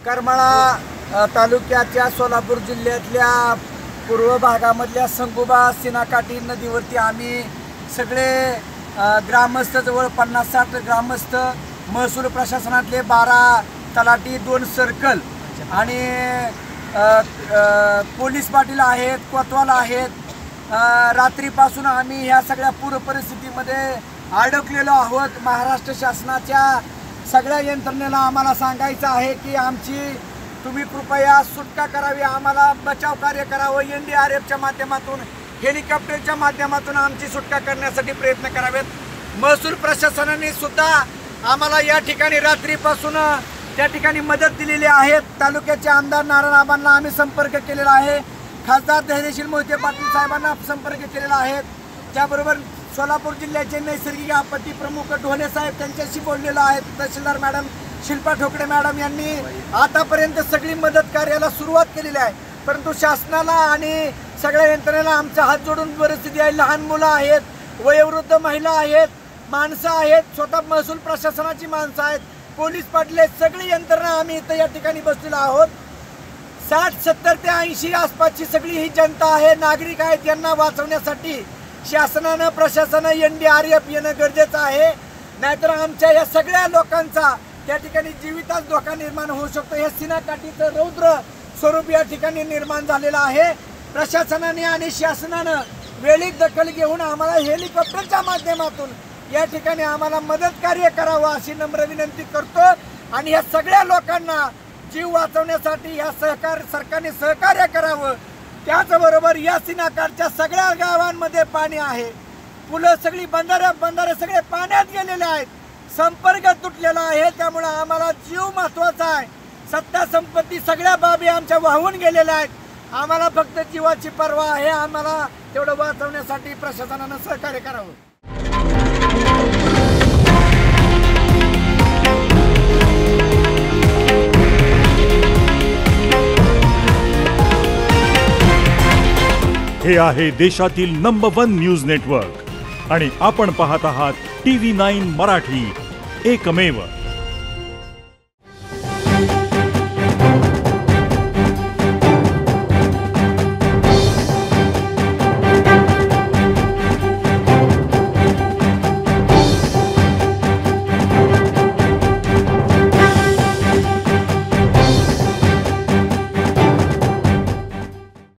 करमाळा तालुक्याच्या सोलापूर जिल्ह्यातल्या पूर्व भागामधल्या संगुबा सीनाकाठी नदीवरती आम्ही सगळे ग्रामस्थ जवळ 50-60 ग्रामस्थ, महसूल प्रशासनातले 12 तलाठी, 2 सर्कल आणि पोलीस पाटील आहेत, कोतवाल आहेत। रात्रीपासून आम्ही ह्या सगळ्या पूर परिस्थितीमध्ये अडकलेलो आहोत। महाराष्ट्र शासनाच्या सगळ्या यंत्रणेला आम्हाला सांगायचं आहे की आमची तुम्ही कृपया सुटका करावी, आम्हाला बचाव कार्य करावं। NDRFच्या माध्यमातून, हेलिकॉप्टरच्या माध्यमातून आमची सुटका करण्यासाठी प्रयत्न करावेत। महसूल प्रशासनाने सुद्धा आम्हाला या ठिकाणी रात्रीपासून त्या ठिकाणी मदत दिलेली आहे। तालुक्याचे आमदार नारायणआबांना आम्ही संपर्क केलेला आहे, खासदार धैर्यशील मोहिते पाटील साहेबांना संपर्क केलेला आहे, त्याबरोबर सोलापूर जिल्ह्याचे नैसर्गिक आपत्ती प्रमुख ढोले साहेब त्यांच्याशी बोललेलो आहे। तहसीलदार मॅडम शिल्पा ठोकळे मॅडम यांनी आतापर्यंत सगळी मदत कार्याला सुरुवात केलेली आहे, परंतु शासनाला आणि सगळ्या यंत्रणेला आमचा हात जोडून परिस्थिती आहे। लहान मुलं आहेत, वयोवृद्ध महिला आहेत, माणसं आहेत, स्वतः महसूल प्रशासनाची माणसं आहेत, पोलीस पाटील, सगळी यंत्रणा आम्ही इथं या ठिकाणी बसलेलो आहोत। 60, 70 ते 80 आसपासची सगळी ही जनता आहे, नागरिक आहेत। यांना वाचवण्यासाठी शासनानं, प्रशासनानं NDRF येणं गरजेचं आहे, नाहीतर आमच्या या सगळ्या लोकांचा त्या ठिकाणी जीवितास धोका निर्माण होऊ शकतो। हे सीनाकाठीचं रौद्र स्वरूप या ठिकाणी निर्माण झालेलं आहे। प्रशासनाने आणि शासनानं वेळीच दखल घेऊन आम्हाला हेलिकॉप्टरच्या माध्यमातून या ठिकाणी आम्हाला मदत कार्य करावं अशी नम्र विनंती करतो। आणि या सगळ्या लोकांना जीव वाचवण्यासाठी या सरकारने सहकार्य करावं। त्याचबरोबर या सीनाकाठच्या सगळ्या गावांमध्ये पाणी आहे, पुलं सगळी बंधारे सगळे पाण्यात गेलेले आहेत, संपर्क तुटलेला आहे, त्यामुळे आम्हाला जीव महत्त्वाचा आहे। सत्ता संपत्ती सगळ्या बाबी आमच्या वाहून गेलेल्या आहेत, आम्हाला फक्त जीवाची पर्वा आहे। आम्हाला तेवढं वाचवण्यासाठी प्रशासनानं सहकार्य करावं। हे आहे देशातील नंबर 1 न्यूज नेटवर्क आणि आपण पाहत आहात TV9 मराठी, एकमेव।